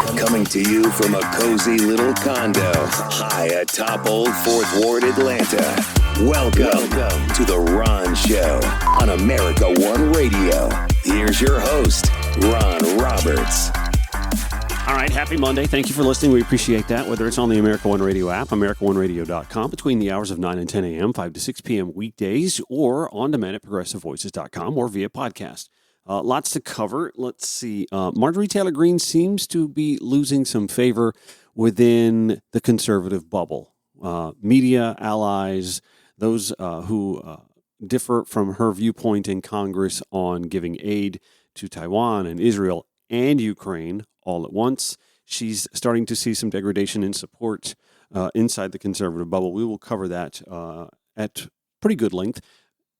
Coming to you from a cozy little condo high atop Old 4th Ward, Atlanta. Welcome to The Ron Show on America One Radio. Here's your host, Ron Roberts. All right, happy Monday. Thank you for listening. We appreciate that. Whether it's on the America One Radio app, AmericaOneRadio.com, between the hours of 9 and 10 a.m., 5 to 6 p.m. weekdays, or on demand at ProgressiveVoices.com or via podcast. Lots to cover. Let's see. Marjorie Taylor Greene seems to be losing some favor within the conservative bubble. Media, allies, those who differ from her viewpoint in Congress on giving aid to Taiwan and Israel and Ukraine all at once. She's starting to see some degradation in support inside the conservative bubble. We will cover that at pretty good length.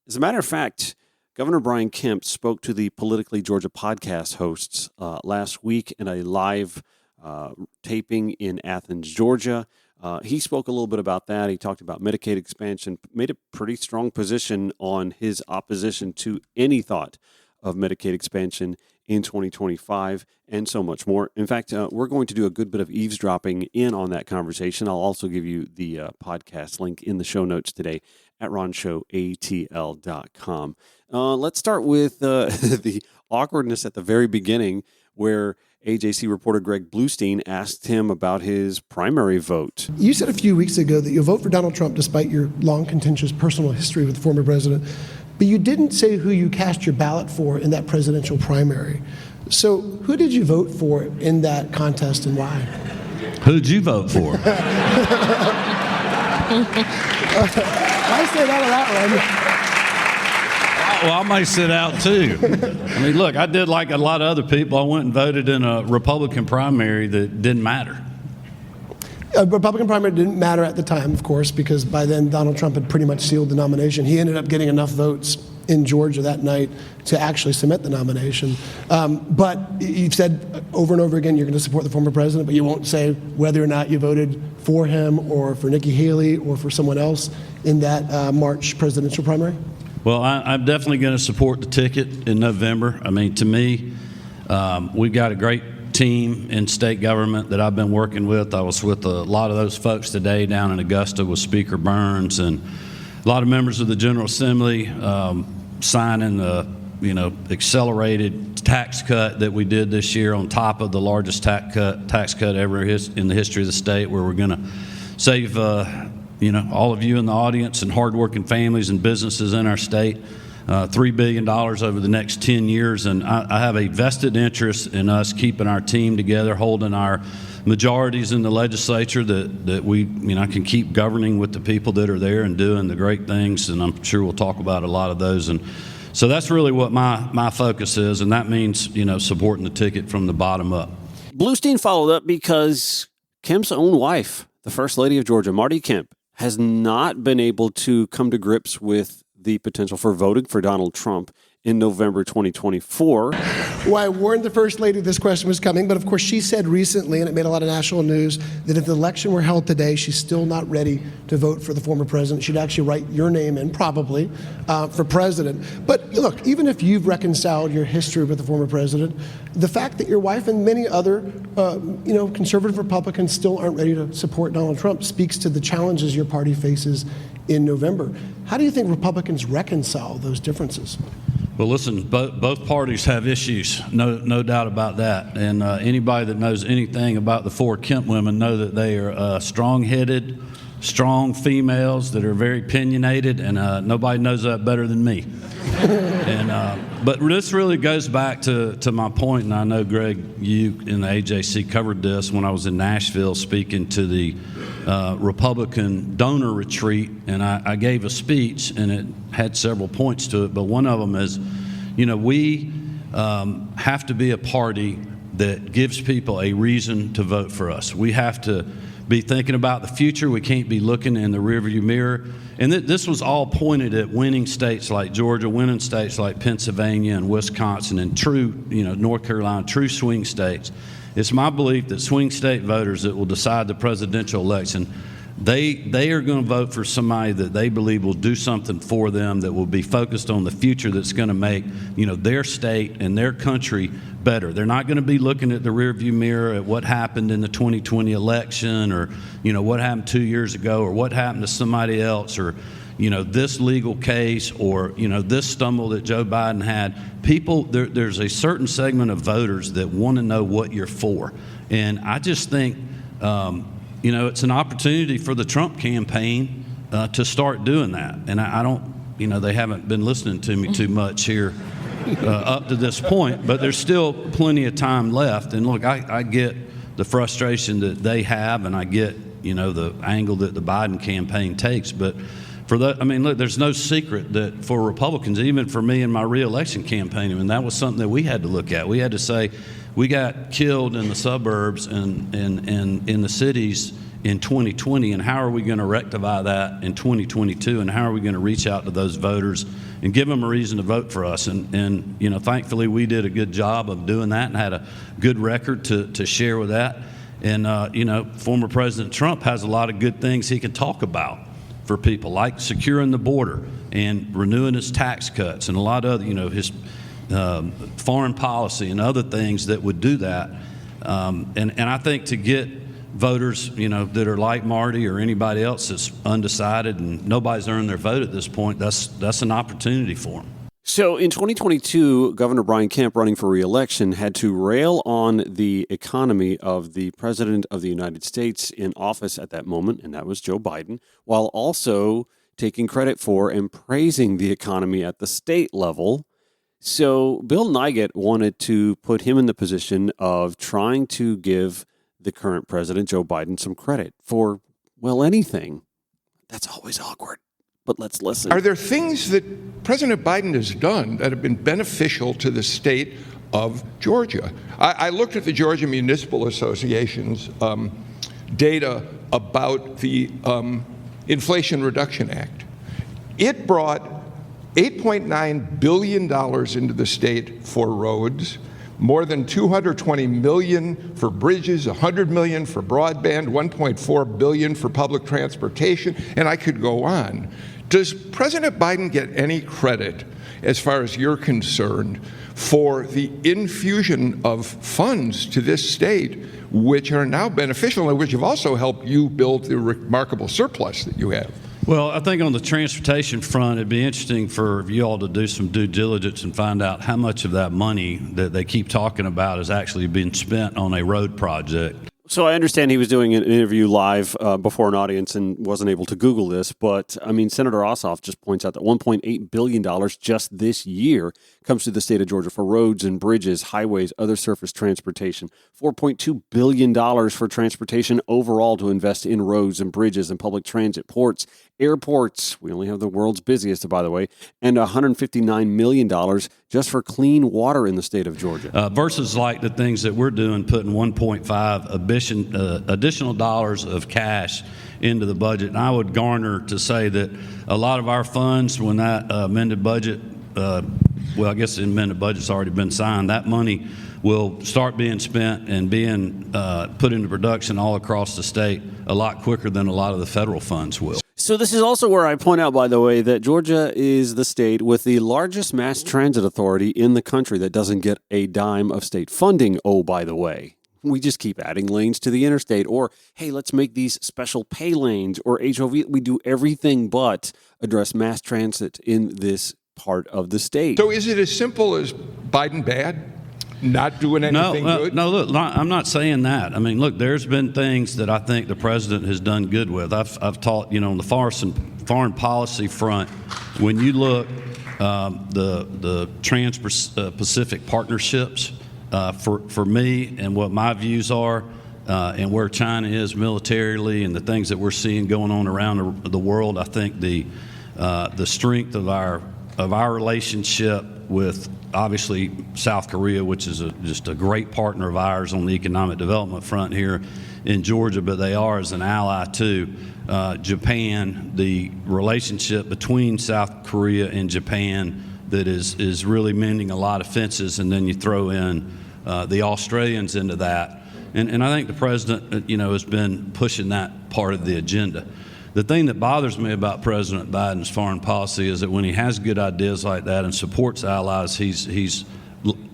As a matter of fact, Governor Brian Kemp spoke to the Politically Georgia podcast hosts last week in a live taping in Athens, Georgia. He spoke a little bit about that. He talked about Medicaid expansion, made a pretty strong position on his opposition to any thought of Medicaid expansion in 2025, and so much more. In fact, we're going to do a good bit of eavesdropping in on that conversation. I'll also give you the podcast link in the show notes today at ronshowatl.com. Let's start with the awkwardness at the very beginning, where AJC reporter Greg Bluestein asked him about his primary vote. You said a few weeks ago that you'll vote for Donald Trump despite your long, contentious personal history with the former president. But you didn't say who you cast your ballot for in that presidential primary. So who did you vote for in that contest and why? Who'd you vote for? I stayed out of that Well, I may sit out too. I mean, look, I did like a lot of other people. I went and voted in a Republican primary that didn't matter. A Republican primary didn't matter at the time, of course, because by then Donald Trump had pretty much sealed the nomination. He ended up getting enough votes in Georgia that night to actually submit the nomination. But you've said over and over again you're going to support the former president, but you won't say whether or not you voted for him or for Nikki Haley or for someone else in that March presidential primary? Well, I'm definitely going to support the ticket in November. I mean, to me, we've got a great team in state government that I've been working with. I was with a lot of those folks today down in Augusta with Speaker Burns and a lot of members of the General Assembly signing the accelerated tax cut that we did this year on top of the largest tax cut ever in the history of the state, where we're going to save all of you in the audience and hardworking families and businesses in our state $3 billion over the next 10 years. And I have a vested interest in us keeping our team together, holding our majorities in the legislature that we can keep governing with the people that are there and doing the great things. And I'm sure we'll talk about a lot of those. And so that's really what my focus is. And that means, supporting the ticket from the bottom up. Bluestein followed up because Kemp's own wife, the First Lady of Georgia, Marty Kemp, has not been able to come to grips with the potential for voting for Donald Trump in November 2024. Well, I warned the First Lady this question was coming, but of course she said recently, and it made a lot of national news, that if the election were held today, she's still not ready to vote for the former president. She'd actually write your name in, probably, for president. But look, even if you've reconciled your history with the former president, the fact that your wife and many other, conservative Republicans still aren't ready to support Donald Trump speaks to the challenges your party faces in November. How do you think Republicans reconcile those differences? Well, listen, both parties have issues, no doubt about that. And anybody that knows anything about the four Kemp women know that they are strong-headed, strong females that are very opinionated, and nobody knows that better than me. But this really goes back to my point, and I know, Greg, you in the AJC covered this when I was in Nashville speaking to the Republican donor retreat, and I gave a speech, and it had several points to it, but one of them is, we have to be a party that gives people a reason to vote for us. We have to be thinking about the future. We can't be looking in the rearview mirror. And this was all pointed at winning states like Georgia, winning states like Pennsylvania and Wisconsin, and true, North Carolina, true swing states. It's my belief that swing state voters that will decide the presidential election they are going to vote for somebody that they believe will do something for them, that will be focused on the future, that's going to make, their state and their country better. They're not going to be looking at the rearview mirror at what happened in the 2020 election, or what happened 2 years ago, or what happened to somebody else, or this legal case, or this stumble that Joe Biden had. People, there's a certain segment of voters that want to know what you're for, and I just think it's an opportunity for the Trump campaign to start doing that. And I don't, they haven't been listening to me too much here up to this point, but there's still plenty of time left. And look, I get the frustration that they have, and I get, the angle that the Biden campaign takes. But for that, look, there's no secret that for Republicans, even for me in my reelection campaign, that was something that we had to look at. We had to say, we got killed in the suburbs and in the cities in 2020, and how are we going to rectify that in 2022, and how are we going to reach out to those voters and give them a reason to vote for us? And thankfully, we did a good job of doing that and had a good record to share with that. And, former President Trump has a lot of good things he can talk about for people, like securing the border and renewing his tax cuts and a lot of other, his foreign policy and other things that would do that. And I think to get voters, that are like Marty or anybody else that's undecided and nobody's earned their vote at this point, that's an opportunity for them. So in 2022, Governor Brian Kemp, running for re-election, had to rail on the economy of the President of the United States in office at that moment, and that was Joe Biden, while also taking credit for and praising the economy at the state level. So Bill Nigut wanted to put him in the position of trying to give the current president, Joe Biden, some credit for, well, anything. That's always awkward. But let's listen. Are there things that President Biden has done that have been beneficial to the state of Georgia? I looked at the Georgia Municipal Association's data about the Inflation Reduction Act. It brought $8.9 billion into the state for roads, more than $220 million for bridges, $100 million for broadband, $1.4 billion for public transportation, and I could go on. Does President Biden get any credit, as far as you're concerned, for the infusion of funds to this state, which are now beneficial and which have also helped you build the remarkable surplus that you have? Well, I think on the transportation front, it'd be interesting for you all to do some due diligence and find out how much of that money that they keep talking about is actually being spent on a road project. So I understand he was doing an interview live before an audience and wasn't able to Google this, but Senator Ossoff just points out that $1.8 billion just this year comes to the state of Georgia for roads and bridges, highways, other surface transportation. $4.2 billion for transportation overall to invest in roads and bridges and public transit, ports, airports. We only have the world's busiest, by the way, and $159 million just for clean water in the state of Georgia. Versus like the things that we're doing, putting 1.5 additional dollars of cash into the budget. And I would garner to say that a lot of our funds, when that amended budget, I guess the amended budget's already been signed, that money will start being spent and being put into production all across the state a lot quicker than a lot of the federal funds will. So this is also where I point out, by the way, that Georgia is the state with the largest mass transit authority in the country that doesn't get a dime of state funding. Oh, by the way, we just keep adding lanes to the interstate, or, hey, let's make these special pay lanes, or HOV. We do everything but address mass transit in this part of the state. So is it as simple as Biden bad? Not doing anything good? No, look, I'm not saying that. Look, there's been things that I think the president has done good with. I've taught, on the foreign policy front, when you look the Trans-Pacific partnerships, for me and what my views are, and where China is militarily and the things that we're seeing going on around the world, I think the strength of our relationship with obviously South Korea, which is just a great partner of ours on the economic development front here in Georgia, but they are as an ally too. Japan, the relationship between South Korea and Japan that is really mending a lot of fences, and then you throw in the Australians into that. And I think the president, has been pushing that part of the agenda. The thing that bothers me about President Biden's foreign policy is that when he has good ideas like that and supports allies, he's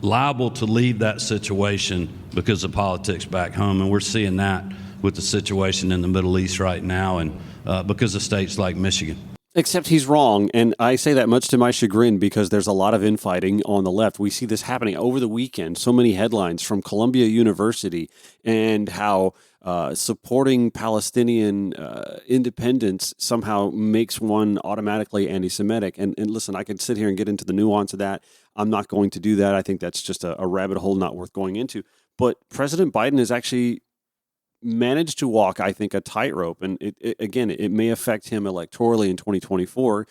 liable to leave that situation because of politics back home. And we're seeing that with the situation in the Middle East right now and because of states like Michigan. Except he's wrong, and I say that much to my chagrin because there's a lot of infighting on the left. We see this happening over the weekend. So many headlines from Columbia University and how supporting Palestinian independence somehow makes one automatically anti-Semitic. And listen, I could sit here and get into the nuance of that. I'm not going to do that. I think that's just a rabbit hole not worth going into. But President Biden is actually managed to walk, I think, a tightrope. And it may affect him electorally in 2024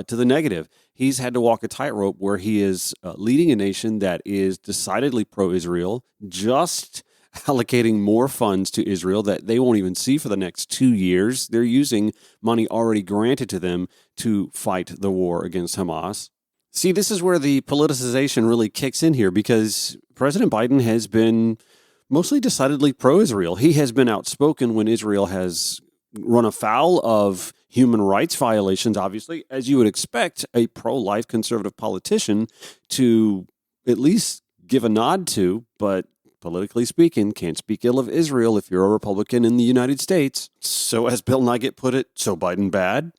to the negative. He's had to walk a tightrope where he is leading a nation that is decidedly pro-Israel, just allocating more funds to Israel that they won't even see for the next 2 years. They're using money already granted to them to fight the war against Hamas. See, this is where the politicization really kicks in here because President Biden has been mostly decidedly pro-Israel. He has been outspoken when Israel has run afoul of human rights violations, obviously, as you would expect a pro-life conservative politician to at least give a nod to, but politically speaking, can't speak ill of Israel if you're a Republican in the United States. So as Bill Nigut put it, so Biden bad?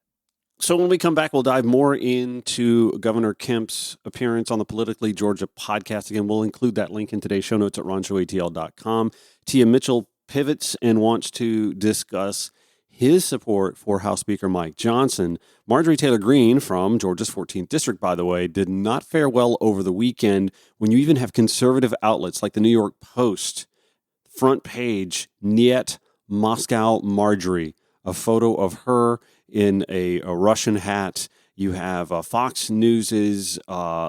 So when we come back, we'll dive more into Governor Kemp's appearance on the Politically Georgia podcast. Again, we'll include that link in today's show notes at ronshowatl.com. Tia Mitchell pivots and wants to discuss his support for House Speaker Mike Johnson. Marjorie Taylor Greene from Georgia's 14th District, by the way, did not fare well over the weekend when you even have conservative outlets like the New York Post, front page, Niet Moscow Marjorie, a photo of her in a Russian hat. You have Fox News's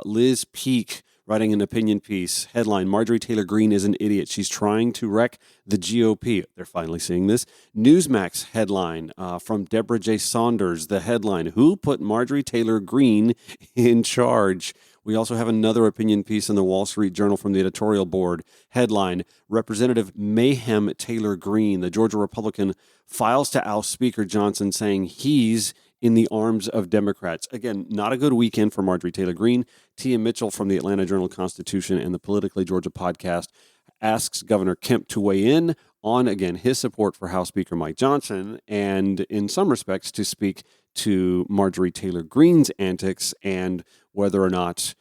Liz Peek writing an opinion piece. Headline, Marjorie Taylor Greene is an idiot. She's trying to wreck the GOP. They're finally seeing this. Newsmax headline from Deborah J. Saunders. The headline, who put Marjorie Taylor Greene in charge? We also have another opinion piece in the Wall Street Journal from the editorial board. Headline, Representative Mayhem Taylor Greene, the Georgia Republican, files to oust Speaker Johnson, saying he's in the arms of Democrats. Again, not a good weekend for Marjorie Taylor Greene. Tia Mitchell from the Atlanta Journal-Constitution and the Politically Georgia podcast asks Governor Kemp to weigh in on, again, his support for House Speaker Mike Johnson and, in some respects, to speak to Marjorie Taylor Greene's antics and whether or not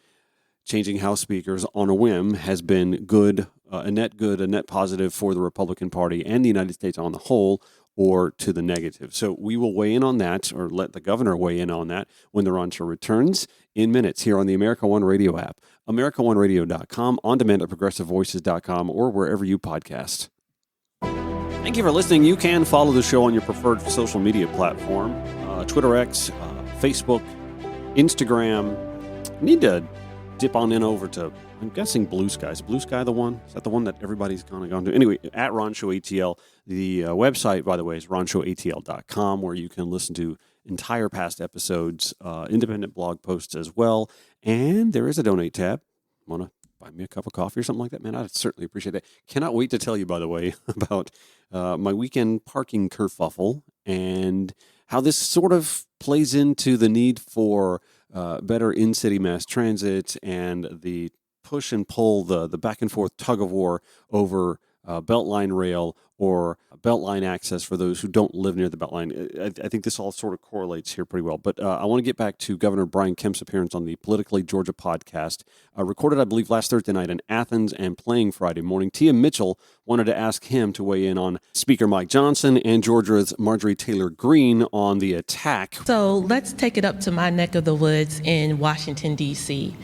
changing House speakers on a whim has been good, a net positive for the Republican Party and the United States on the whole, or to the negative. So we will weigh in on that, or let the governor weigh in on that when the Ron Show returns in minutes here on the America One Radio app, AmericaOneRadio.com, on demand at ProgressiveVoices.com, or wherever you podcast. Thank you for listening. You can follow the show on your preferred social media platform, Twitter X, Facebook, Instagram. You need to dip on in over to, I'm guessing, Blue Sky. Is Blue Sky the one? Is that the one that everybody's kind of gone to? Anyway, at Ron Show ATL. The website, by the way, is ronshowatl.com, where you can listen to entire past episodes, independent blog posts as well. And there is a donate tab. Want to buy me a cup of coffee or something like that? Man, I'd certainly appreciate that. Cannot wait to tell you, by the way, about my weekend parking kerfuffle and how this sort of plays into the need for better in-city mass transit and the push and pull, the back and forth tug of war over Beltline rail or Beltline access for those who don't live near the Beltline. I think this all sort of correlates here pretty well. But I want to get back to Governor Brian Kemp's appearance on the Politically Georgia podcast, recorded, I believe, last Thursday night in Athens and playing Friday morning. Tia Mitchell wanted to ask him to weigh in on Speaker Mike Johnson and Georgia's Marjorie Taylor Greene on the attack. So let's take it up to my neck of the woods in Washington, D.C.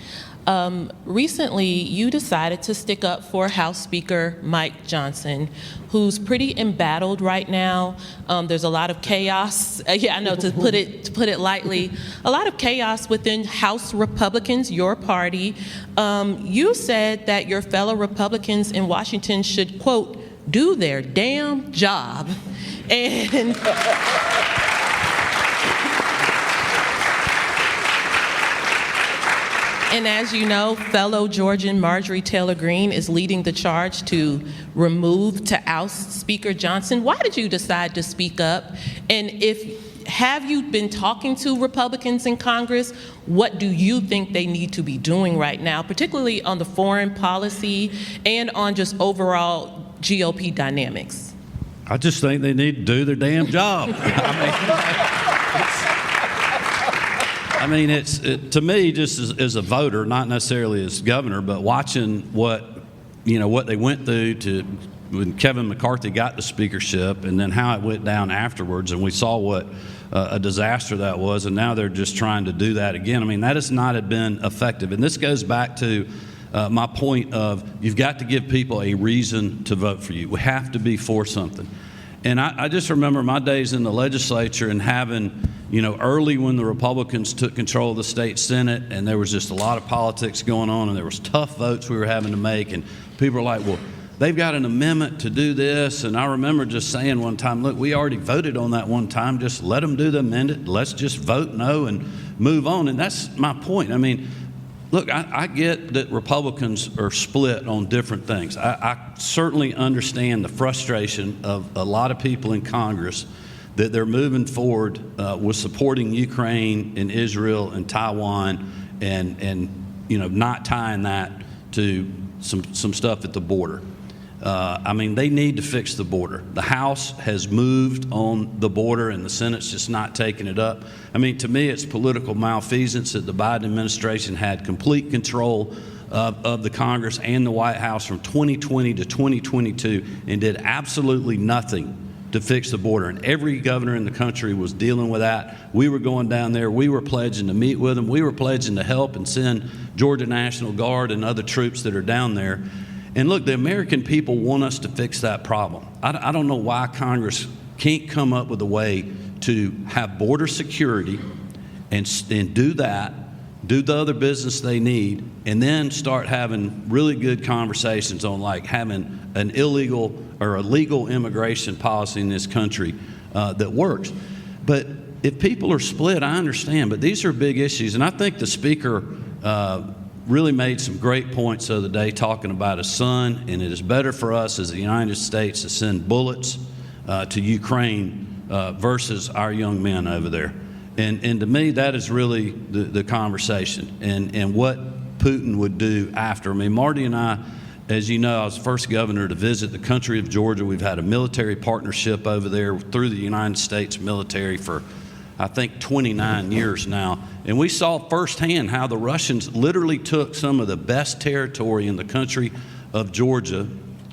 Recently, you decided to stick up for House Speaker Mike Johnson, who's pretty embattled right now. There's a lot of chaos. To put it lightly, a lot of chaos within House Republicans, your party. You said that your fellow Republicans in Washington should, quote, do their damn job. And And as you know, fellow Georgian Marjorie Taylor Greene is leading the charge to oust Speaker Johnson. Why did you decide to speak up? And have you been talking to Republicans in Congress? What do you think they need to be doing right now, particularly on the foreign policy and on just overall GOP dynamics? I just think they need to do their damn job. I mean, to me, just as a voter, not necessarily as governor, but watching what they went through when Kevin McCarthy got the speakership, and then how it went down afterwards, and we saw what a disaster that was, and now they're just trying to do that again. I mean, that has not been effective, and this goes back to my point of you've got to give people a reason to vote for you. We have to be for something. And I just remember my days in the legislature and having, early when the Republicans took control of the state Senate, and there was just a lot of politics going on, and there was tough votes we were having to make, and people were like, well, they've got an amendment to do this. And I remember just saying one time, look, we already voted on that one time. Just let them do the amendment. Let's just vote no and move on. And that's my point. I mean, look, I get that Republicans are split on different things. I certainly understand the frustration of a lot of people in Congress that they're moving forward with supporting Ukraine and Israel and Taiwan and not tying that to some stuff at the border. I mean, they need to fix the border. The House has moved on the border, and the Senate's just not taking it up. I mean, to me, it's political malfeasance that the Biden administration had complete control of the Congress and the White House from 2020 to 2022 and did absolutely nothing to fix the border. And every governor in the country was dealing with that. We were going down there. We were pledging to meet with them. We were pledging to help and send Georgia National Guard and other troops that are down there. And look, the American people want us to fix that problem. I don't know why Congress can't come up with a way to have border security and do that, do the other business they need, and then start having really good conversations on like having an illegal or a legal immigration policy in this country that works. But if people are split, I understand, but these are big issues. And I think the Speaker really made some great points the other day talking about his son, and it is better for us as the United States to send bullets to Ukraine versus our young men over there. And to me, that is really the conversation and what Putin would do after. I mean, Marty and I, as you know, I was the first governor to visit the country of Georgia. We've had a military partnership over there through the United States military for I think 29 years now. And we saw firsthand how the Russians literally took some of the best territory in the country of Georgia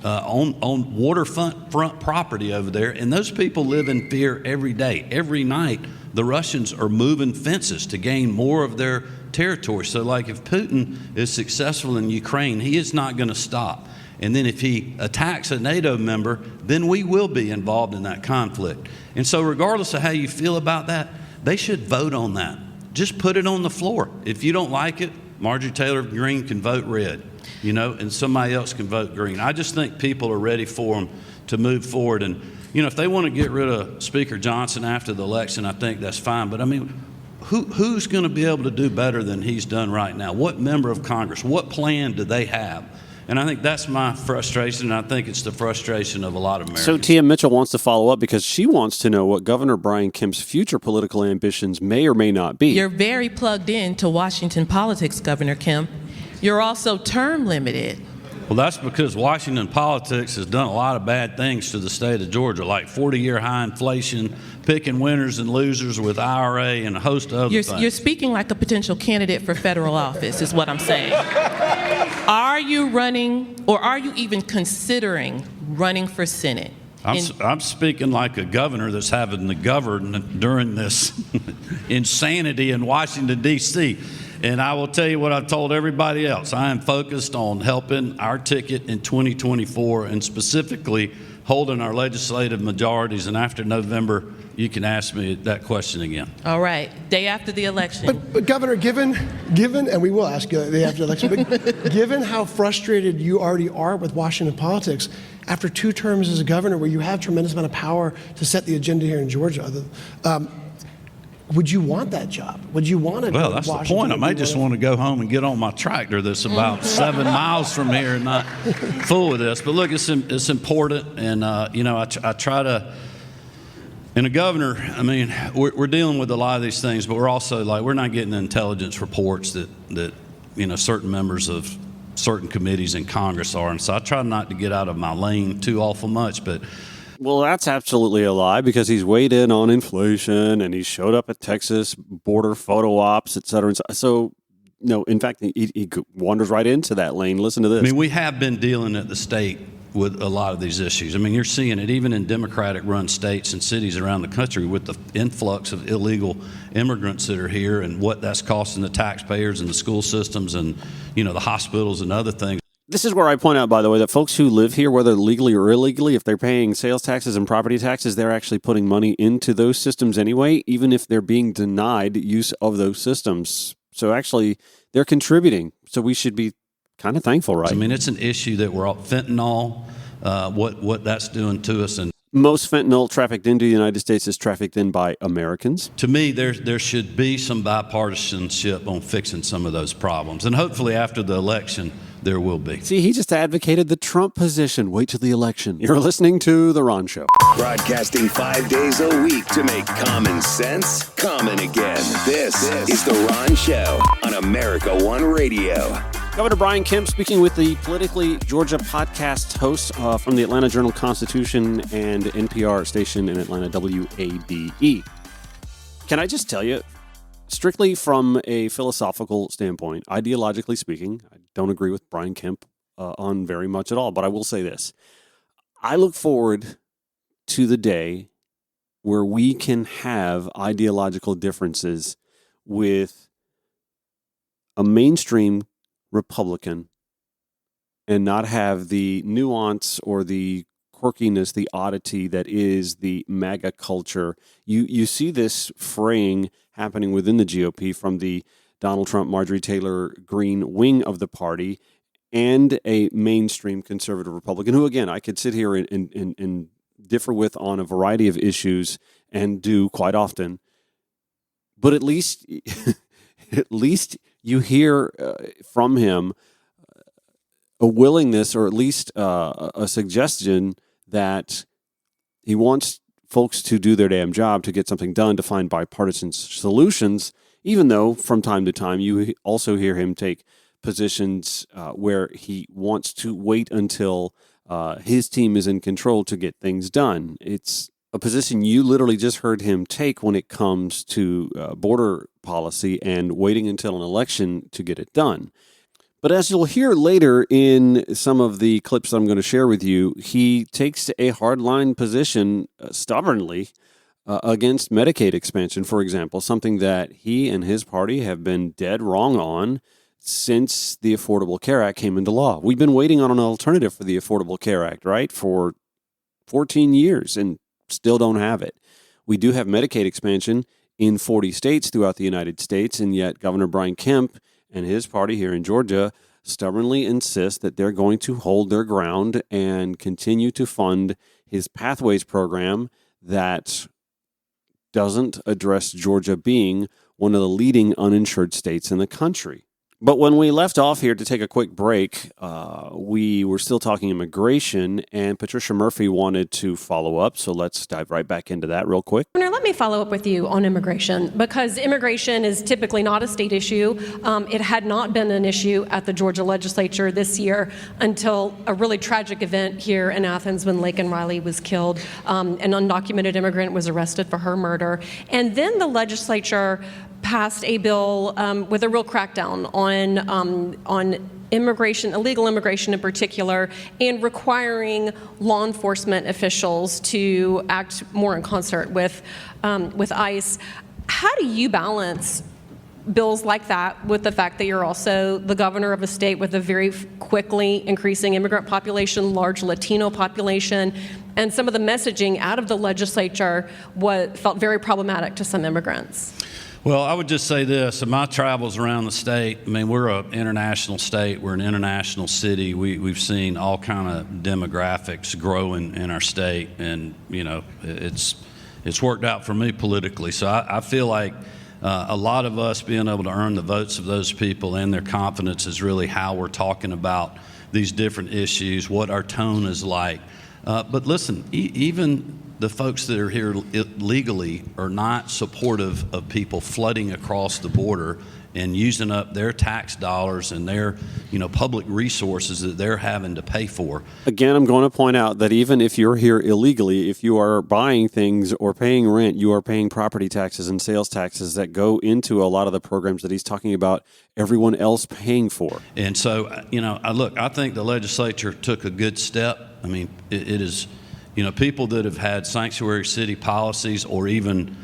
on waterfront property over there. And those people live in fear every day. Every night, the Russians are moving fences to gain more of their territory. So like if Putin is successful in Ukraine, he is not going to stop. And then if he attacks a NATO member, then we will be involved in that conflict. And so regardless of how you feel about that, they should vote on that. Just put it on the floor. If you don't like it, Marjorie Taylor Greene can vote red, and somebody else can vote green. I just think people are ready for them to move forward. And, if they want to get rid of Speaker Johnson after the election, I think that's fine. But, I mean, who's going to be able to do better than he's done right now? What member of Congress? What plan do they have? And I think that's my frustration, and I think it's the frustration of a lot of Americans. So Tia Mitchell wants to follow up because she wants to know what Governor Brian Kemp's future political ambitions may or may not be. You're very plugged in to Washington politics, Governor Kemp. You're also term limited. Well, that's because Washington politics has done a lot of bad things to the state of Georgia, like 40-year high inflation, picking winners and losers with IRA, and a host of other things. You're speaking like a potential candidate for federal office, is what I'm saying. Are you running, or are you even considering running for Senate? I'm speaking like a governor that's having to govern during this insanity in Washington, D.C., and I will tell you what I've told everybody else. I am focused on helping our ticket in 2024 and specifically holding our legislative majorities. And after November, you can ask me that question again. All right. Day after the election. But Governor, given, and we will ask you the day after the election, but given how frustrated you already are with Washington politics, after 2 terms as a governor where you have tremendous amount of power to set the agenda here in Georgia, Would you want that job? Would you want to? Well, that's the point. I might just want to go home and get on my tractor that's about 7 miles from here and not fool with this. But look, it's important, and I try to. And the governor, I mean, we're dealing with a lot of these things, but we're also we're not getting the intelligence reports that certain members of certain committees in Congress are, and so I try not to get out of my lane too awful much, but. Well, that's absolutely a lie because he's weighed in on inflation and he showed up at Texas border photo ops, et cetera. So, no, in fact, he wanders right into that lane. Listen to this. I mean, we have been dealing at the state with a lot of these issues. I mean, you're seeing it even in Democratic-run states and cities around the country with the influx of illegal immigrants that are here and what that's costing the taxpayers and the school systems and, the hospitals and other things. This is where I point out, by the way, that folks who live here, whether legally or illegally, if they're paying sales taxes and property taxes, they're actually putting money into those systems anyway, even if they're being denied use of those systems. So actually, they're contributing. So we should be kind of thankful, right? I mean, it's an issue that we're all fentanyl, what that's doing to us. And most fentanyl trafficked into the United States is trafficked in by Americans. To me, there should be some bipartisanship on fixing some of those problems. And hopefully after the election, there will be. See, he just advocated the Trump position. Wait till the election. You're listening to The Ron Show. Broadcasting 5 days a week to make common sense common again. This is The Ron Show on America One Radio. Governor Brian Kemp speaking with the Politically Georgia podcast host from the Atlanta Journal-Constitution and NPR station in Atlanta, WABE. Can I just tell you, strictly from a philosophical standpoint, ideologically speaking, I don't agree with Brian Kemp on very much at all, but I will say this. I look forward to the day where we can have ideological differences with a mainstream Republican and not have the nuance or the quirkiness, the oddity that is the MAGA culture. You see this fraying happening within the GOP from the Donald Trump, Marjorie Taylor Greene wing of the party and a mainstream conservative Republican who, again, I could sit here and differ with on a variety of issues and do quite often. But at least you hear from him a willingness or at least a suggestion that he wants folks to do their damn job, to get something done, to find bipartisan solutions, even though from time to time you also hear him take positions where he wants to wait until his team is in control to get things done. It's a position you literally just heard him take when it comes to border policy and waiting until an election to get it done. But as you'll hear later in some of the clips that I'm going to share with you, he takes a hardline position stubbornly against Medicaid expansion, for example, something that he and his party have been dead wrong on since the Affordable Care Act came into law. We've been waiting on an alternative for the Affordable Care Act, right, for 14 years and still don't have it. We do have Medicaid expansion in 40 states throughout the United States, and yet Governor Brian Kemp and his party here in Georgia stubbornly insist that they're going to hold their ground and continue to fund his Pathways program that doesn't address Georgia being one of the leading uninsured states in the country. But when we left off here to take a quick break, we were still talking immigration, and Patricia Murphy wanted to follow up, so let's dive right back into that real quick. Governor, let me follow up with you on immigration, because immigration is typically not a state issue. It had not been an issue at the Georgia legislature this year until a really tragic event here in Athens when Laken Riley was killed. An undocumented immigrant was arrested for her murder. And then the legislature passed a bill with a real crackdown on immigration, illegal immigration in particular, and requiring law enforcement officials to act more in concert with ICE. How do you balance bills like that with the fact that you're also the governor of a state with a very quickly increasing immigrant population, large Latino population, and some of the messaging out of the legislature felt very problematic to some immigrants? Well, I would just say this. In my travels around the state, I mean, we're an international state. We're an international city. We've seen all kind of demographics grow in our state. And, you know, it's It's worked out for me politically. So I feel like a lot of us being able to earn the votes of those people and their confidence is really how we're talking about these different issues, what our tone is like. But listen, even the folks that are here legally are not supportive of people flooding across the border and using up their tax dollars and their, public resources that they're having to pay for. Again, I'm going to point out that even if you're here illegally, if you are buying things or paying rent, you are paying property taxes and sales taxes that go into a lot of the programs that he's talking about everyone else paying for. And so, I think the legislature took a good step. I mean, it is, people that have had sanctuary city policies or even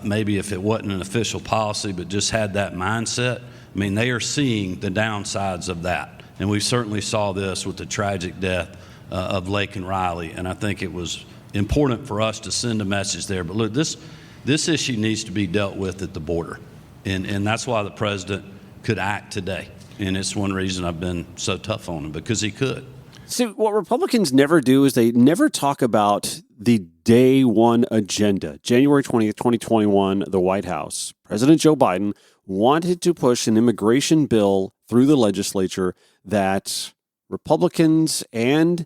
maybe if it wasn't an official policy, but just had that mindset, I mean, they are seeing the downsides of that. And we certainly saw this with the tragic death of Laken Riley. And I think it was important for us to send a message there. But look, this issue needs to be dealt with at the border. And that's why the president could act today. And it's one reason I've been so tough on him, because he could. See, what Republicans never do is they never talk about the day one agenda. January 20th, 2021, the White House, President Joe Biden wanted to push an immigration bill through the legislature that Republicans and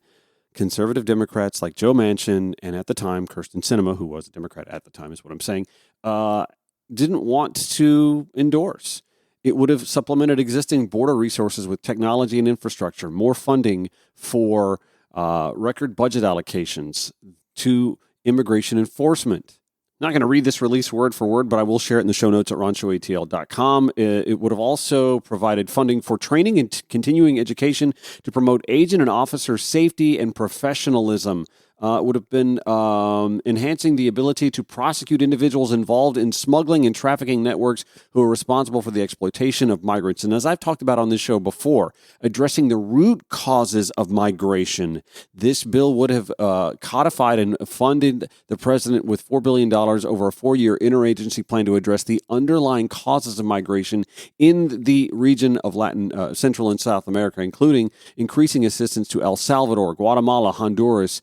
conservative Democrats like Joe Manchin and at the time Kyrsten Sinema, who was a Democrat at the time is what I'm saying, didn't want to endorse. It would have supplemented existing border resources with technology and infrastructure, more funding for record budget allocations to immigration enforcement. Not going to read this release word for word, but I will share it in the show notes at ronshowatl.com. It would have also provided funding for training and continuing education to promote agent and officer safety and professionalism. It would have been enhancing the ability to prosecute individuals involved in smuggling and trafficking networks who are responsible for the exploitation of migrants. And as I've talked about on this show before, addressing the root causes of migration. This bill would have codified and funded the president with $4 billion over a 4-year interagency plan to address the underlying causes of migration in the region of Latin, Central and South America, including increasing assistance to El Salvador, Guatemala, Honduras,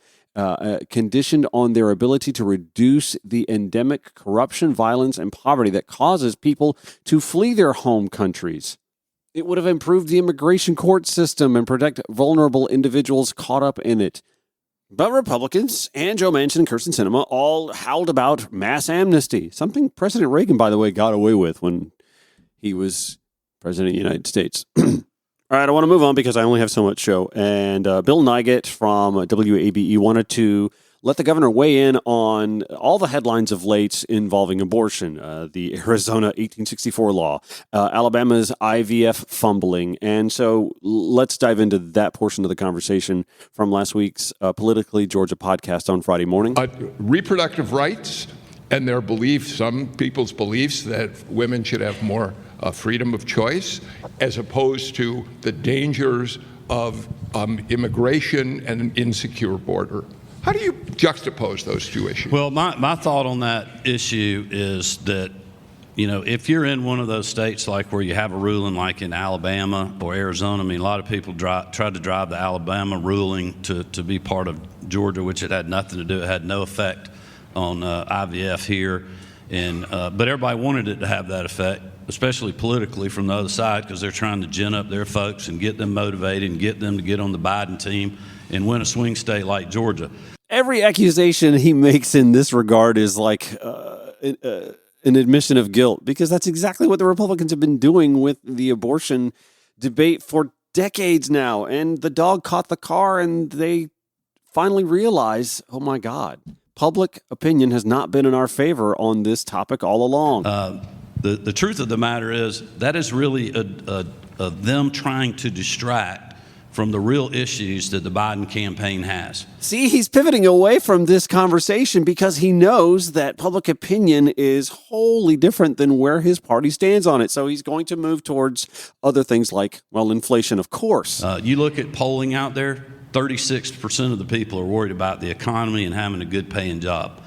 conditioned on their ability to reduce the endemic corruption, violence, and poverty that causes people to flee their home countries. It would have improved the immigration court system and protect vulnerable individuals caught up in it. But Republicans and Joe Manchin and Kyrsten Sinema all howled about mass amnesty, something President Reagan, by the way, got away with when he was president of the United States. All right, I want to move on because I only have so much show. And Bill Nigut from WABE wanted to let the governor weigh in on all the headlines of late involving abortion, the Arizona 1864 law, Alabama's IVF fumbling. And so let's dive into that portion of the conversation from last week's Politically Georgia podcast on Friday morning. Reproductive rights and their beliefs, some people's beliefs that women should have more freedom of choice, as opposed to the dangers of immigration and an insecure border. How do you juxtapose those two issues? Well, my thought on that issue is that, if you're in one of those states like where you have a ruling like in Alabama or Arizona, I mean, a lot of people tried to drive the Alabama ruling to be part of Georgia, which it had nothing to do. It had no effect on IVF here. But everybody wanted it to have that effect, especially politically from the other side, because they're trying to gin up their folks and get them motivated and get them to get on the Biden team and win a swing state like Georgia. Every accusation he makes in this regard is like an admission of guilt, because that's exactly what the Republicans have been doing with the abortion debate for decades now. And the dog caught the car, and they finally realize, oh my God, public opinion has not been in our favor on this topic all along. The truth of the matter is that is really them trying to distract from the real issues that the Biden campaign has. See, he's pivoting away from this conversation because he knows that public opinion is wholly different than where his party stands on it. So he's going to move towards other things like, well, inflation, of course. You look at polling out there, 36% of the people are worried about the economy and having a good paying job.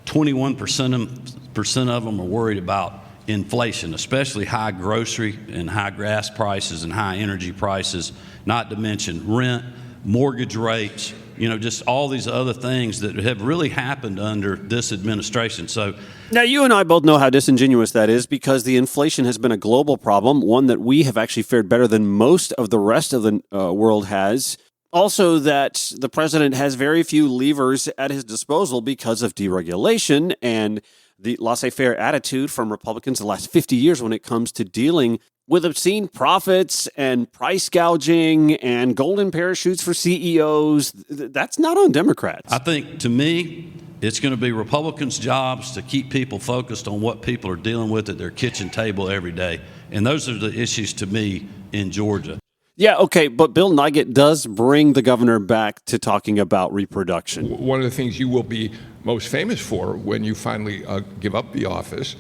21% of them are worried about inflation, especially high grocery and high gas prices and high energy prices, not to mention rent, mortgage rates, just all these other things that have really happened under this administration. So now you and I both know how disingenuous that is, because the inflation has been a global problem, one that we have actually fared better than most of the rest of the world has. Also, that the president has very few levers at his disposal because of deregulation and the laissez-faire attitude from Republicans the last 50 years when it comes to dealing with obscene profits and price gouging and golden parachutes for CEOs. That's not on Democrats. I think, to me, it's going to be Republicans' jobs to keep people focused on what people are dealing with at their kitchen table every day. And those are the issues, to me, in Georgia. Yeah, okay, but Bill Nigut does bring the governor back to talking about reproduction. One of the things you will be most famous for when you finally give up the office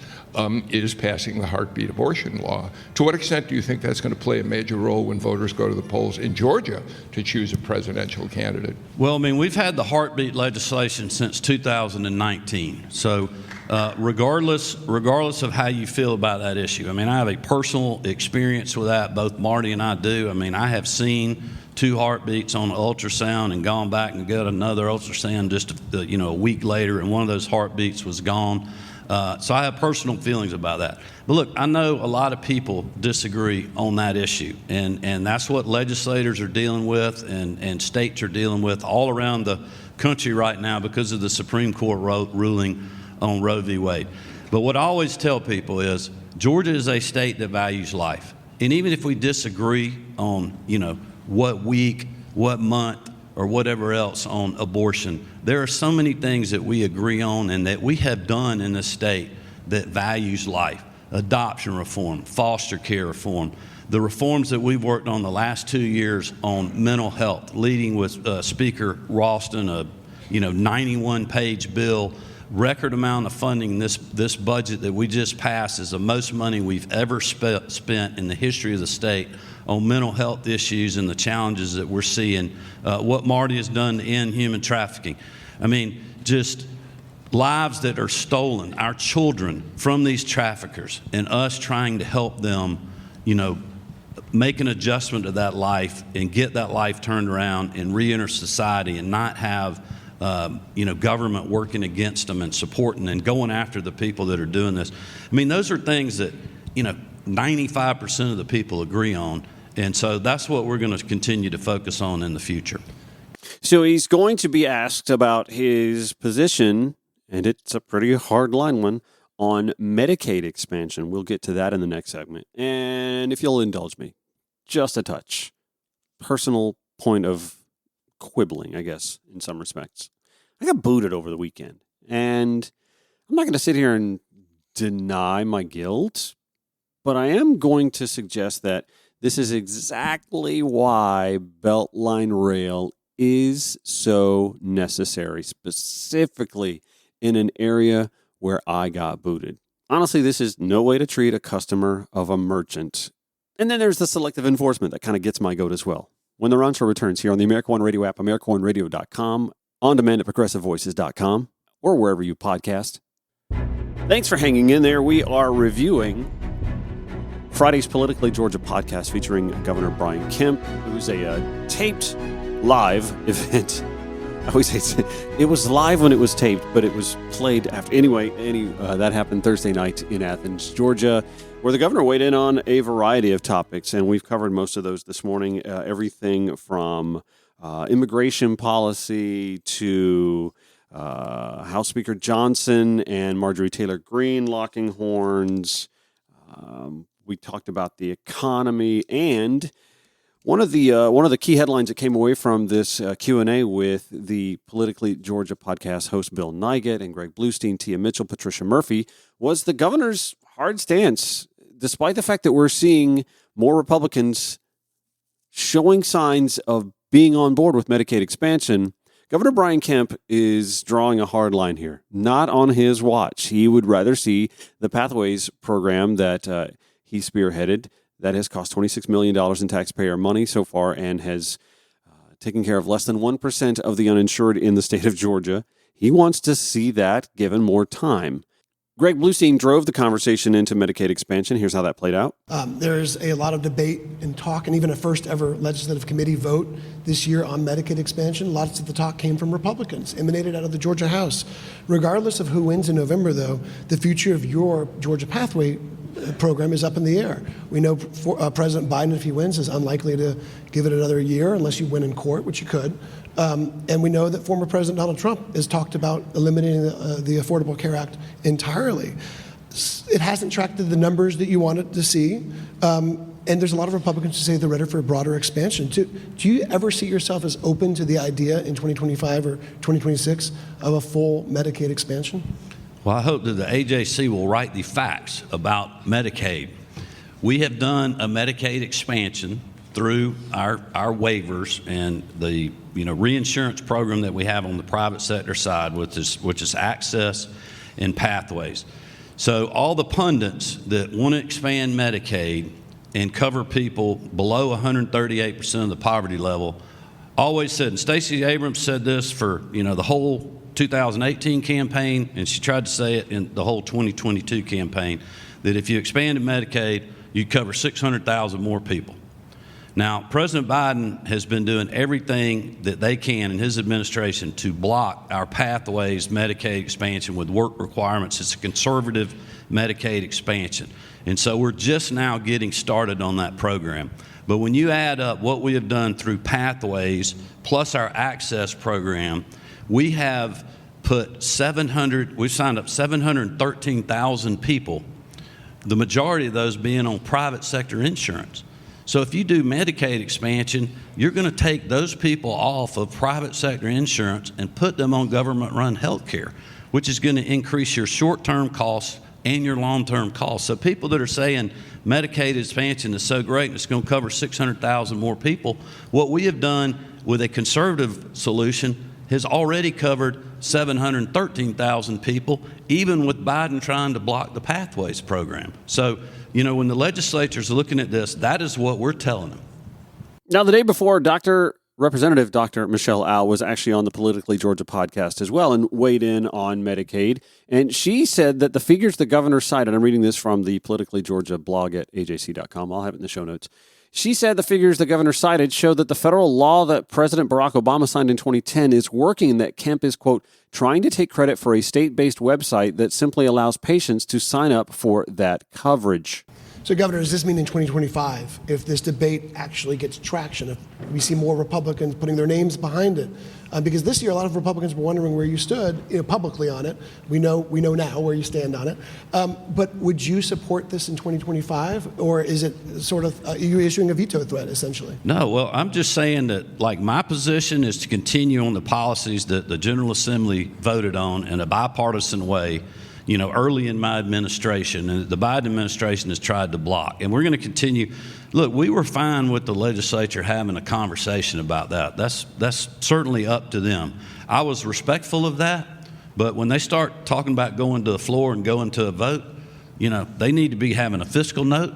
is passing the heartbeat abortion law. To what extent do you think that's going to play a major role when voters go to the polls in Georgia to choose a presidential candidate? Well, we've had the heartbeat legislation since 2019. So regardless of how you feel about that issue, I have a personal experience with that. Both Marty and I do. I have seen 2 heartbeats on an ultrasound and gone back and got another ultrasound just a week later, and one of those heartbeats was gone. So I have personal feelings about that. But look, I know a lot of people disagree on that issue, and that's what legislators are dealing with and states are dealing with all around the country right now because of the Supreme Court ruling on Roe v. Wade. But what I always tell people is Georgia is a state that values life. And even if we disagree on, what week, what month, or whatever else on abortion, there are so many things that we agree on and that we have done in the state that values life. Adoption reform, foster care reform, the reforms that we've worked on the last 2 years on mental health, leading with Speaker Ralston, a 91-page bill, record amount of funding. This budget that we just passed is the most money we've ever spent in the history of the state on mental health issues and the challenges that we're seeing. What Marty has done to end human trafficking. Just lives that are stolen, our children from these traffickers, and us trying to help them, make an adjustment to that life and get that life turned around and re-enter society and not have government working against them and supporting and going after the people that are doing this. Those are things that, 95% of the people agree on. And so that's what we're going to continue to focus on in the future. So he's going to be asked about his position, and it's a pretty hard-line one, on Medicaid expansion. We'll get to that in the next segment. And if you'll indulge me, just a touch. Personal point of quibbling, I guess, in some respects. I got booted over the weekend, and I'm not going to sit here and deny my guilt, but I am going to suggest that this is exactly why Beltline Rail is so necessary, specifically in an area where I got booted. Honestly, this is no way to treat a customer of a merchant. And then there's the selective enforcement that kind of gets my goat as well. When the Ron Show returns here on the America One Radio app, AmericaOneRadio.com, on demand at ProgressiveVoices.com, or wherever you podcast. Thanks for hanging in there. We are reviewing Friday's Politically Georgia podcast featuring Governor Brian Kemp. It was a taped live event. I always say it was live when it was taped, but it was played after. Anyway, that happened Thursday night in Athens, Georgia, where the governor weighed in on a variety of topics, and we've covered most of those this morning. Everything from immigration policy to House Speaker Johnson and Marjorie Taylor Greene locking horns. We talked about the economy, and one of the key headlines that came away from this Q&A with the Politically Georgia podcast host Bill Nigut and Greg Bluestein, Tia Mitchell, Patricia Murphy, was the governor's hard stance, despite the fact that we're seeing more Republicans showing signs of being on board with Medicaid expansion. Governor Brian Kemp is drawing a hard line here, not on his watch. He would rather see the Pathways program that he spearheaded that has cost $26 million in taxpayer money so far and has taken care of less than 1% of the uninsured in the state of Georgia. He wants to see that given more time. Greg Bluestein drove the conversation into Medicaid expansion. Here's how that played out. There's a lot of debate and talk, and even a first ever legislative committee vote this year on Medicaid expansion. Lots of the talk came from Republicans, emanated out of the Georgia House. Regardless of who wins in November, though, the future of your Georgia Pathway program is up in the air. We know President Biden, if he wins, is unlikely to give it another year unless you win in court, which you could. And we know that former President Donald Trump has talked about eliminating the Affordable Care Act entirely. It hasn't tracked the numbers that you wanted to see. And there's a lot of Republicans who say they're ready for a broader expansion. Do you ever see yourself as open to the idea in 2025 or 2026 of a full Medicaid expansion? Well, I hope that the AJC will write the facts about Medicaid. We have done a Medicaid expansion through our waivers and the reinsurance program that we have on the private sector side, which is access and pathways. So all the pundits that want to expand Medicaid and cover people below 138% of the poverty level always said, and Stacey Abrams said this for the whole 2018 campaign, and she tried to say it in the whole 2022 campaign, that if you expanded Medicaid, you'd cover 600,000 more people. Now, President Biden has been doing everything that they can in his administration to block our pathways Medicaid expansion with work requirements. It's a conservative Medicaid expansion. And so we're just now getting started on that program. But when you add up what we have done through pathways plus our access program, we have we've signed up 713,000 people, the majority of those being on private sector insurance. So if you do Medicaid expansion, you're going to take those people off of private sector insurance and put them on government-run health care, which is going to increase your short-term costs and your long-term costs. So people that are saying Medicaid expansion is so great and it's going to cover 600,000 more people, what we have done with a conservative solution has already covered 713,000 people, even with Biden trying to block the Pathways program. So, when the legislatures are looking at this, that is what we're telling them. Now, the day before, Representative Dr. Michelle Au was actually on the Politically Georgia podcast as well and weighed in on Medicaid. And she said that the figures the governor cited, I'm reading this from the Politically Georgia blog at ajc.com. I'll have it in the show notes. She said the figures the governor cited show that the federal law that President Barack Obama signed in 2010 is working, that Kemp is, quote, trying to take credit for a state-based website that simply allows patients to sign up for that coverage. So, Governor, does this mean in 2025, if this debate actually gets traction, if we see more Republicans putting their names behind it? Because this year, a lot of Republicans were wondering where you stood publicly on it. We know now where you stand on it. But would you support this in 2025, or is it sort of you issuing a veto threat, essentially? No, well, I'm just saying that, my position is to continue on the policies that the General Assembly voted on in a bipartisan way, early in my administration, and the Biden administration has tried to block. And we're going to continue. Look, we were fine with the legislature having a conversation about that. That's certainly up to them. I was respectful of that, but when they start talking about going to the floor and going to a vote, they need to be having a fiscal note.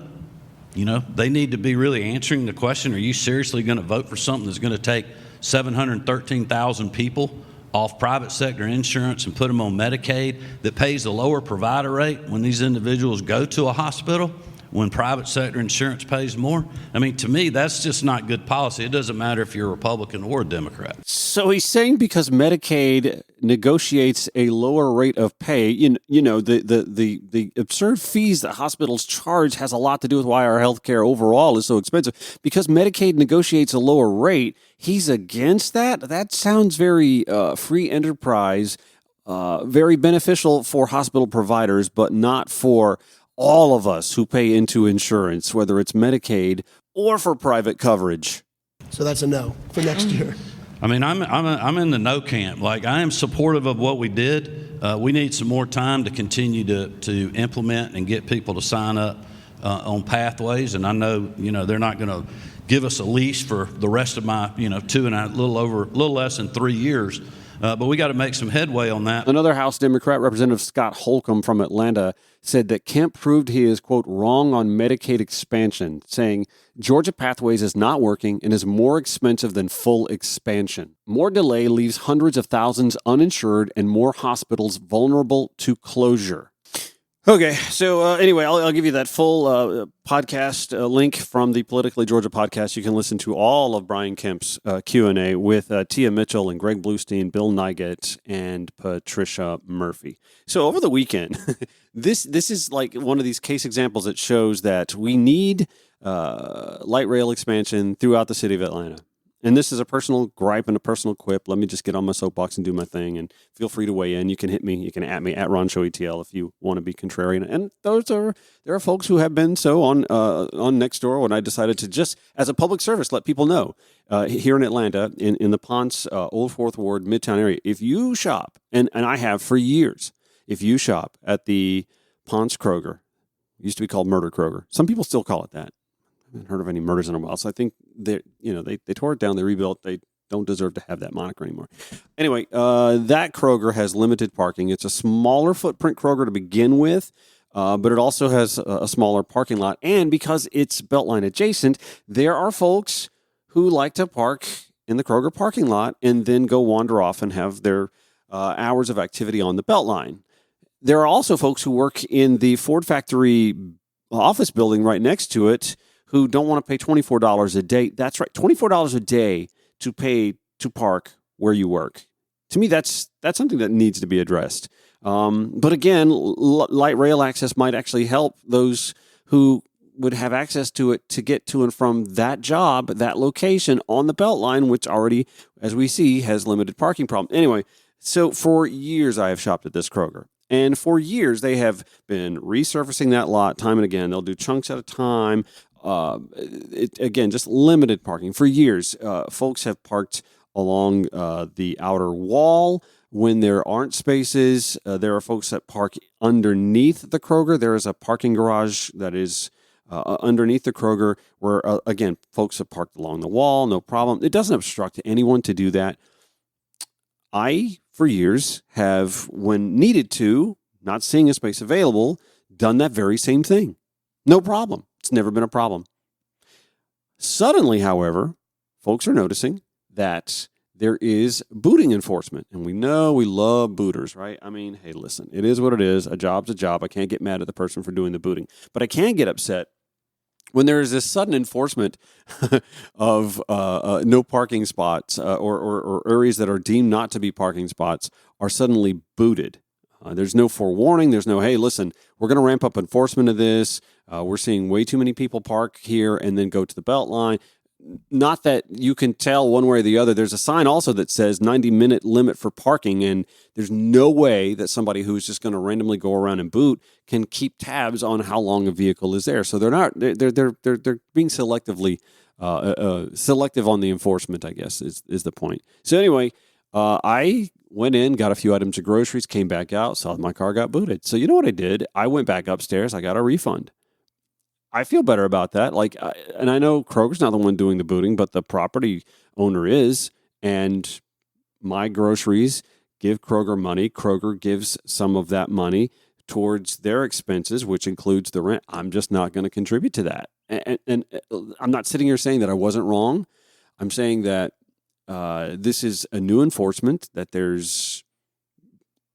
They need to be really answering the question, are you seriously going to vote for something that's going to take 713,000 people off private sector insurance and put them on Medicaid that pays a lower provider rate when these individuals go to a hospital when private sector insurance pays more? I mean, to me, that's just not good policy. It doesn't matter if you're a Republican or a Democrat. So he's saying because Medicaid negotiates a lower rate of pay, the absurd fees that hospitals charge has a lot to do with why our health care overall is so expensive. Because Medicaid negotiates a lower rate, he's against that? That sounds very free enterprise, very beneficial for hospital providers, but not for all of us who pay into insurance, whether it's Medicaid or for private coverage. So that's a no for next year. I mean, I'm in the no camp. I am supportive of what we did. We need some more time to continue to implement and get people to sign up on pathways. And I know, they're not going to give us a leash for the rest of my, little less than 3 years. But we got to make some headway on that. Another House Democrat, Representative Scott Holcomb from Atlanta, said that Kemp proved he is, quote, wrong on Medicaid expansion, saying Georgia Pathways is not working and is more expensive than full expansion. More delay leaves hundreds of thousands uninsured and more hospitals vulnerable to closure. Okay, so anyway, I'll give you that full podcast link from the Politically Georgia podcast. You can listen to all of Brian Kemp's Q&A with Tia Mitchell and Greg Bluestein, Bill Nigut, and Patricia Murphy. So over the weekend, this is like one of these case examples that shows that we need light rail expansion throughout the city of Atlanta. And this is a personal gripe and a personal quip. Let me just get on my soapbox and do my thing. And feel free to weigh in. You can hit me. You can at me at Ron Show ETL if you want to be contrarian. And there are folks who have been so on Nextdoor when I decided to just as a public service let people know here in Atlanta in the Ponce Old Fourth Ward Midtown area. If you shop and I have for years, if you shop at the Ponce Kroger, used to be called Murder Kroger. Some people still call it that. I haven't heard of any murders in a while, so I think they tore it down, they rebuilt. They don't deserve to have that moniker anymore. Anyway, that Kroger has limited parking. It's a smaller footprint Kroger to begin with, but it also has a smaller parking lot. And because it's Beltline adjacent, there are folks who like to park in the Kroger parking lot and then go wander off and have their hours of activity on the Beltline. There are also folks who work in the Ford factory office building right next to it who don't want to pay $24 a day. That's right, $24 a day to pay to park where you work. To me, that's something that needs to be addressed. But again, light rail access might actually help those who would have access to it to get to and from that job, that location on the Beltline, which already, as we see, has limited parking problem. Anyway, so for years I have shopped at this Kroger. And for years, they have been resurfacing that lot time and again. They'll do chunks at a time. Again, just limited parking. For years, folks have parked along the outer wall when there aren't spaces. There are folks that park underneath the Kroger. There is a parking garage that is underneath the Kroger where, again, folks have parked along the wall, no problem. It doesn't obstruct anyone to do that. I, for years, have, when needed to, not seeing a space available, done that very same thing. No problem. It's never been a problem. Suddenly, however, folks are noticing that there is booting enforcement. And we know we love booters, right? I mean, hey, listen, it is what it is. A job's a job. I can't get mad at the person for doing the booting. But I can get upset when there is this sudden enforcement of no parking spots or areas that are deemed not to be parking spots are suddenly booted. There's no forewarning. There's no, hey, listen, we're going to ramp up enforcement of this. We're seeing way too many people park here and then go to the Beltline. Not that you can tell one way or the other. There's a sign also that says 90-minute limit for parking, and there's no way that somebody who's just going to randomly go around and boot can keep tabs on how long a vehicle is there. So they're being selectively selective on the enforcement, I guess, is the point. So anyway, I went in, got a few items of groceries, came back out, saw my car got booted. So you know what I did? I went back upstairs. I got a refund. I feel better about that. And I know Kroger's not the one doing the booting, but the property owner is. And my groceries give Kroger money. Kroger gives some of that money towards their expenses, which includes the rent. I'm just not going to contribute to that. And I'm not sitting here saying that I wasn't wrong. I'm saying that this is a new enforcement, that there's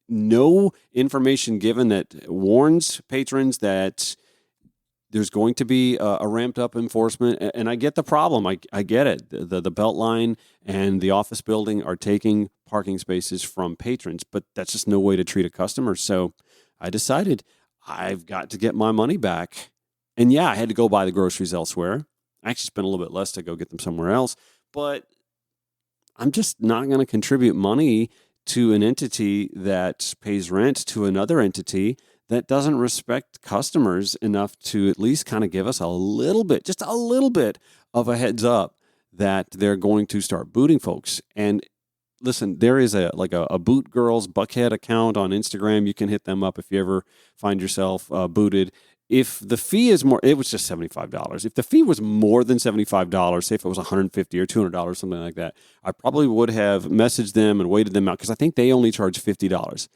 no information given that warns patrons that there's going to be a ramped up enforcement. And I get the problem. I get it. The Beltline and the office building are taking parking spaces from patrons, but that's just no way to treat a customer. So I decided I've got to get my money back. And yeah, I had to go buy the groceries elsewhere. I actually spent a little bit less to go get them somewhere else, but I'm just not going to contribute money to an entity that pays rent to another entity that doesn't respect customers enough to at least kind of give us a little bit, just a little bit of a heads up that they're going to start booting folks. And listen, there is a Boot Girls Buckhead account on Instagram. You can hit them up if you ever find yourself booted. If the fee is more, it was just $75. If the fee was more than $75, say if it was $150 or $200, something like that, I probably would have messaged them and waited them out because I think they only charge $50.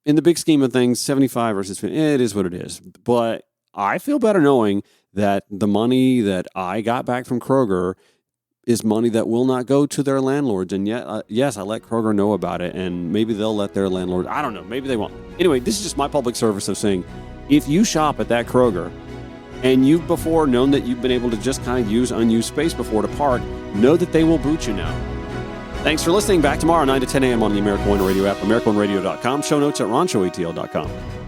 In the big scheme of things, 75 versus 50, it is what it is. But I feel better knowing that the money that I got back from Kroger is money that will not go to their landlords. And yet, yes, I let Kroger know about it, and maybe they'll let their landlord. I don't know. Maybe they won't. Anyway, this is just my public service of saying, If you shop at that Kroger and you've before known that you've been able to just kind of use unused space before to park, know that they will boot you now. Thanks for listening. Back tomorrow, 9 to 10 a.m. on the America One Radio app, AmericaOneRadio.com. Show notes at RonShowATL.com.